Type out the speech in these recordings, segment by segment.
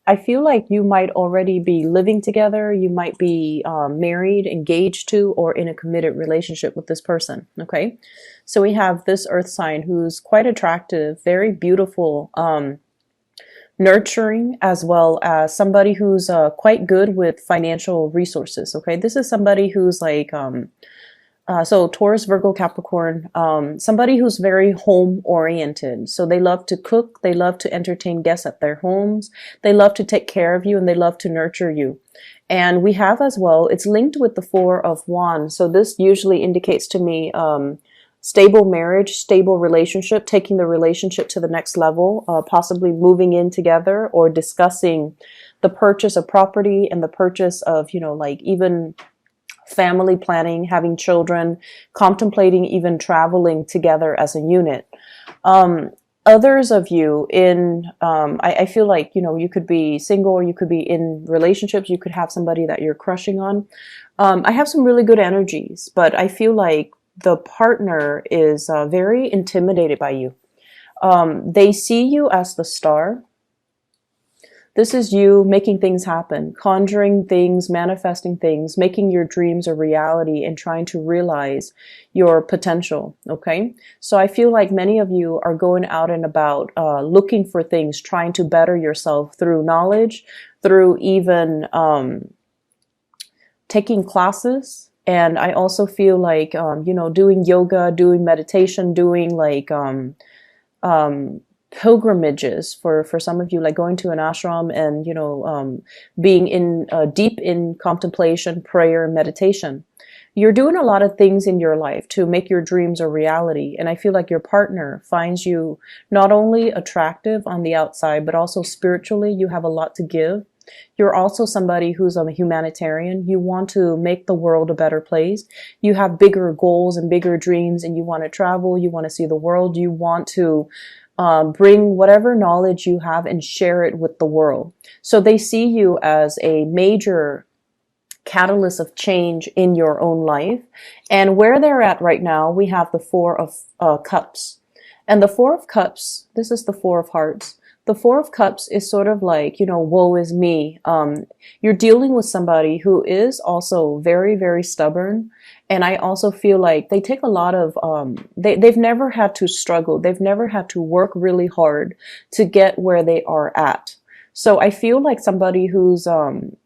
I feel like you might already be living together. You might be married, engaged to, or in a committed relationship with this person. Okay. So we have this earth sign who's quite attractive, very beautiful, nurturing, as well as somebody who's quite good with financial resources. Okay. This is somebody who's like, so Taurus, Virgo, Capricorn, somebody who's very home oriented. So they love to cook. They love to entertain guests at their homes. They love to take care of you and they love to nurture you. And we have as well, it's linked with the Four of Wands. So this usually indicates to me, stable marriage, stable relationship, taking the relationship to the next level, possibly moving in together or discussing the purchase of property and the purchase of, like even family planning, having children, contemplating even traveling together as a unit. Others of you I feel like, you could be single or you could be in relationships. You could have somebody that you're crushing on. I have some really good energies, but I feel like the partner is very intimidated by you. They see you as the star. This is you making things happen, conjuring things, manifesting things, making your dreams a reality and trying to realize your potential. Okay. So I feel like many of you are going out and about, looking for things, trying to better yourself through knowledge, through even, taking classes. And I also feel like, doing yoga, doing meditation, doing like, pilgrimages for some of you, like going to an ashram and being in deep in contemplation, prayer, and meditation. You're doing a lot of things in your life to make your dreams a reality, and I feel like your partner finds you not only attractive on the outside but also spiritually. You have a lot to give. You're also somebody who's a humanitarian. You want to make the world a better place. You have bigger goals and bigger dreams, and you want to travel. You want to see the world. You want to bring whatever knowledge you have and share it with the world. So they see you as a major catalyst of change in your own life. And where they're at right now, we have the Four of Cups. And the Four of Cups, this is the Four of Hearts. The Four of Cups is sort of like, woe is me. You're dealing with somebody who is also very, very stubborn. And I also feel like they take a lot of, they've never had to struggle. They've never had to work really hard to get where they are at. So I feel like somebody who's,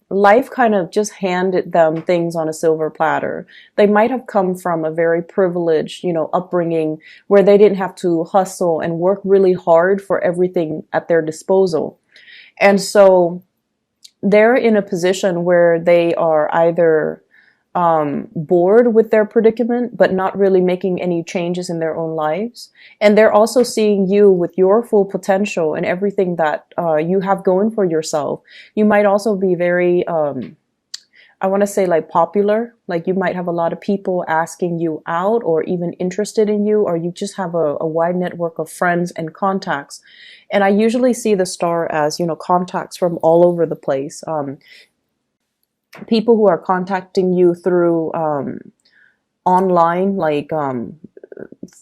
life kind of just handed them things on a silver platter. They might have come from a very privileged, upbringing where they didn't have to hustle and work really hard for everything at their disposal. And so they're in a position where they are either bored with their predicament, but not really making any changes in their own lives. And they're also seeing you with your full potential and everything that you have going for yourself. You might also be very, I want to say like popular, like you might have a lot of people asking you out or even interested in you, or you just have a wide network of friends and contacts. And I usually see the star as, contacts from all over the place. People who are contacting you through online, like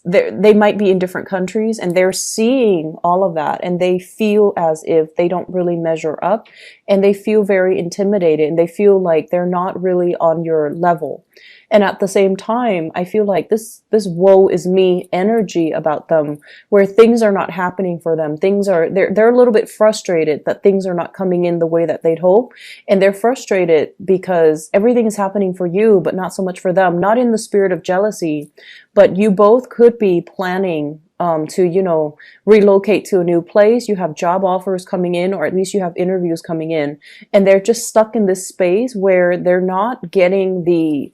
they might be in different countries and they're seeing all of that and they feel as if they don't really measure up and they feel very intimidated and they feel like they're not really on your level. And at the same time, I feel like this woe is me energy about them, where things are not happening for them. They're a little bit frustrated that things are not coming in the way that they'd hope. And they're frustrated because everything is happening for you, but not so much for them. Not in the spirit of jealousy, but you both could be planning to, relocate to a new place. You have job offers coming in, or at least you have interviews coming in, and they're just stuck in this space where they're not getting the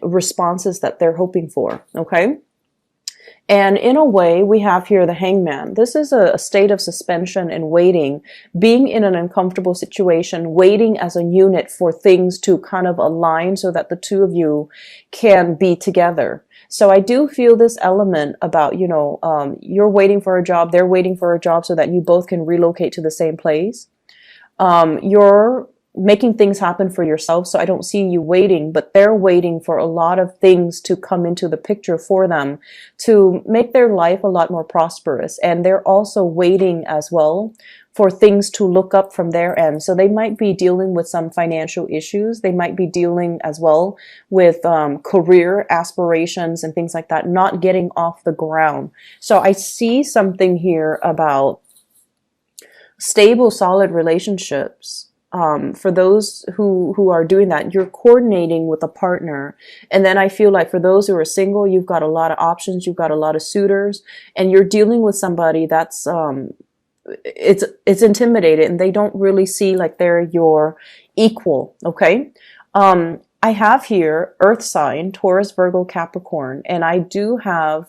responses that they're hoping for. Okay. And in a way, we have here the Hangman. This is a state of suspension and waiting, being in an uncomfortable situation, waiting as a unit for things to kind of align so that the two of you can be together. So I do feel this element about, you're waiting for a job, they're waiting for a job so that you both can relocate to the same place. You're making things happen for yourself. So I don't see you waiting, but they're waiting for a lot of things to come into the picture for them to make their life a lot more prosperous. And they're also waiting as well for things to look up from their end. So they might be dealing with some financial issues. They might be dealing as well with career aspirations and things like that, not getting off the ground. So I see something here about stable, solid relationships. For those who are doing that, you're coordinating with a partner. And then I feel like for those who are single, you've got a lot of options, you've got a lot of suitors, and you're dealing with somebody that's it's intimidated, and they don't really see like they're your equal. Okay. I have here Earth sign, Taurus, Virgo, Capricorn, and I do have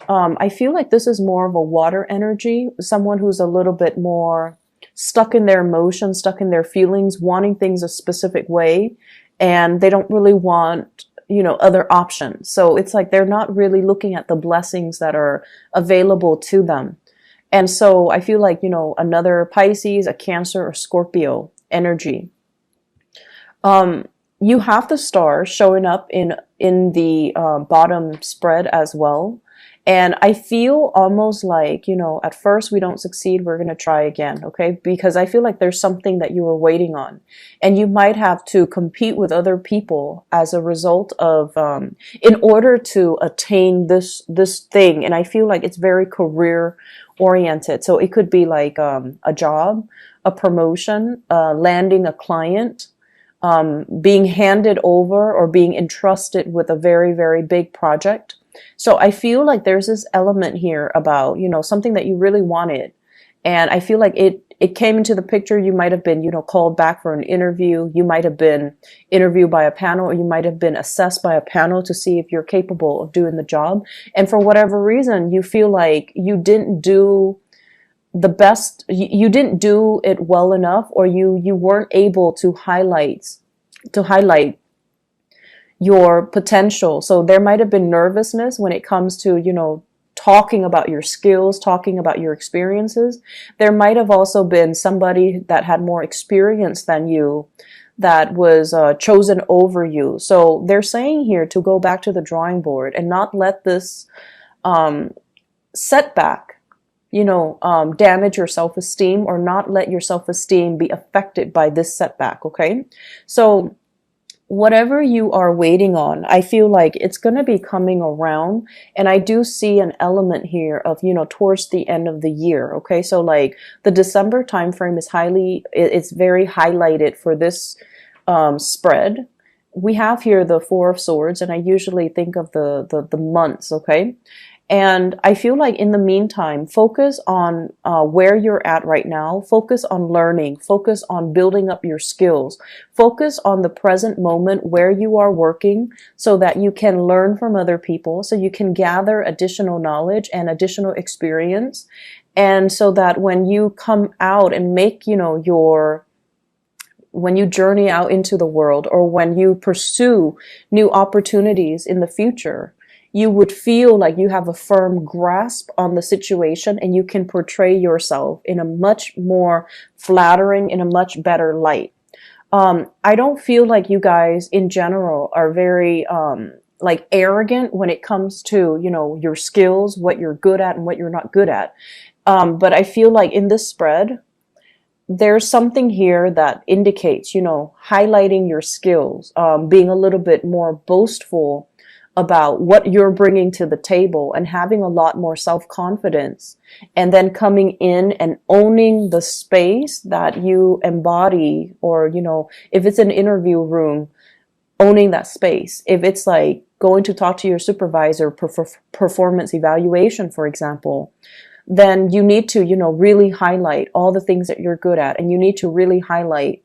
I feel like this is more of a water energy, someone who's a little bit more stuck in their emotions, stuck in their feelings, wanting things a specific way, and they don't really want, other options. So it's like they're not really looking at the blessings that are available to them. And so I feel like, another Pisces, a Cancer, or Scorpio energy. You have the star showing up in the bottom spread as well. And I feel almost like, at first we don't succeed, we're going to try again, okay? Because I feel like there's something that you were waiting on. And you might have to compete with other people as a result of, in order to attain this thing. And I feel like it's very career oriented. So it could be like a job, a promotion, landing a client, being handed over or being entrusted with a very, very big project. So I feel like there's this element here about, something that you really wanted. And I feel like it came into the picture. You might have been, called back for an interview. You might have been interviewed by a panel, or you might have been assessed by a panel to see if you're capable of doing the job. And for whatever reason, you feel like you didn't do the best, you didn't do it well enough, or you weren't able to highlight your potential. So there might have been nervousness when it comes to, talking about your skills, talking about your experiences. There might have also been somebody that had more experience than you that was chosen over you. So they're saying here to go back to the drawing board and not let this setback, damage your self-esteem, or not let your self-esteem be affected by this setback. Okay. So whatever you are waiting on, I feel like it's going to be coming around. And I do see an element here of, towards the end of the year. Okay. So like the December timeframe is it's very highlighted for this spread. We have here the Four of Swords, and I usually think of the months. Okay. And I feel like in the meantime, focus on where you're at right now. Focus on learning. Focus on building up your skills. Focus on the present moment where you are working so that you can learn from other people, so you can gather additional knowledge and additional experience. And so that when you come out and make, when you journey out into the world, or when you pursue new opportunities in the future, you would feel like you have a firm grasp on the situation, and you can portray yourself in a much more flattering, in a much better light. I don't feel like you guys in general are very like arrogant when it comes to, your skills, what you're good at and what you're not good at. But I feel like in this spread, there's something here that indicates, highlighting your skills, being a little bit more boastful about what you're bringing to the table, and having a lot more self-confidence, and then coming in and owning the space that you embody, or, if it's an interview room, owning that space. If it's like going to talk to your supervisor, performance evaluation, for example, then you need to, really highlight all the things that you're good at, and you need to really highlight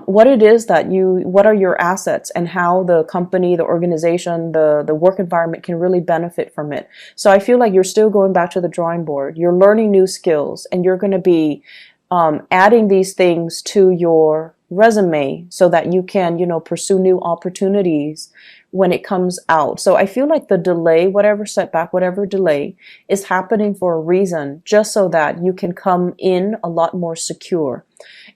what it is what are your assets, and how the company, the organization, the work environment can really benefit from it. So I feel like you're still going back to the drawing board. You're learning new skills, and you're going to be adding these things to your resume so that you can, pursue new opportunities when it comes out. So I feel like the delay, whatever setback, whatever delay is happening for a reason, just so that you can come in a lot more secure.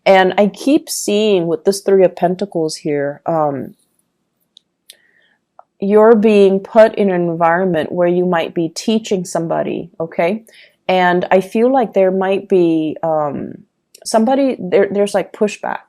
And I keep seeing with this Three of Pentacles here, you're being put in an environment where you might be teaching somebody, okay? And I feel like there might be there's like pushback,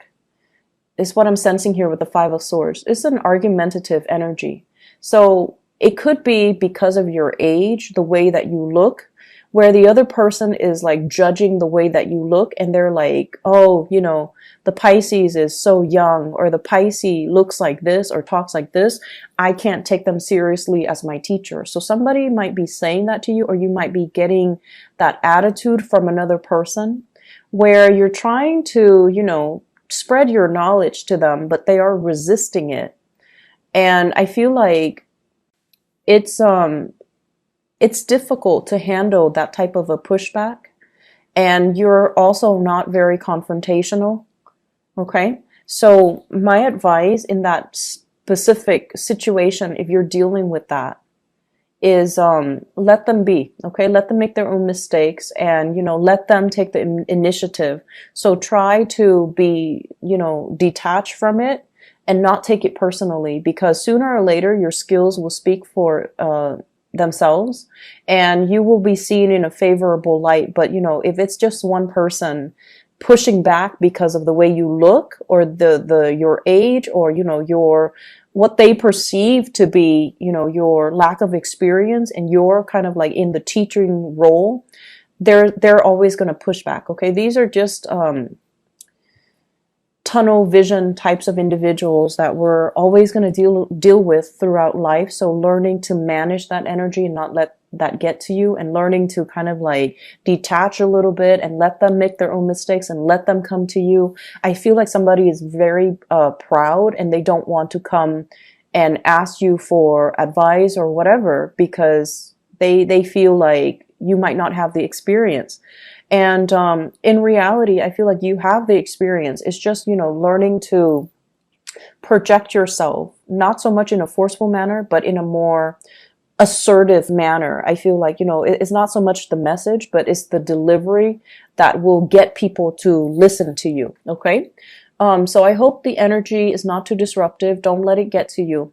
is what I'm sensing here with the Five of Swords. It's an argumentative energy. So it could be because of your age, the way that you look, where the other person is like judging the way that you look, and they're like, oh, you know, the Pisces is so young, or the Pisces looks like this or talks like this. I can't take them seriously as my teacher. So somebody might be saying that to you, or you might be getting that attitude from another person where you're trying to, you know, spread your knowledge to them, but they are resisting it. And I feel like it's difficult to handle that type of a pushback. And you're also not very confrontational. Okay. So my advice in that specific situation, if you're dealing with that, is let them be. Okay. Let them make their own mistakes, and, you know, let them take the initiative. So try to be, you know, detached from it and not take it personally, because sooner or later your skills will speak for themselves, and you will be seen in a favorable light. But, you know, if it's just one person pushing back because of the way you look, or your age, or, you know, your what they perceive to be, you know, your lack of experience, and you're kind of like in the teaching role, they're always going to push back. Okay, these are just tunnel vision types of individuals that we're always going to deal with throughout life. So learning to manage that energy and not let that get to you, and learning to kind of like detach a little bit and let them make their own mistakes and let them come to you. I feel like somebody is very proud, and they don't want to come and ask you for advice or whatever, because they feel like you might not have the experience. And in reality, I feel like you have the experience. It's just, you know, learning to project yourself, not so much in a forceful manner, but in a more assertive manner. I feel like, you know, it's not so much the message, but it's the delivery that will get people to listen to you. Okay. So I hope the energy is not too disruptive. Don't let it get to you.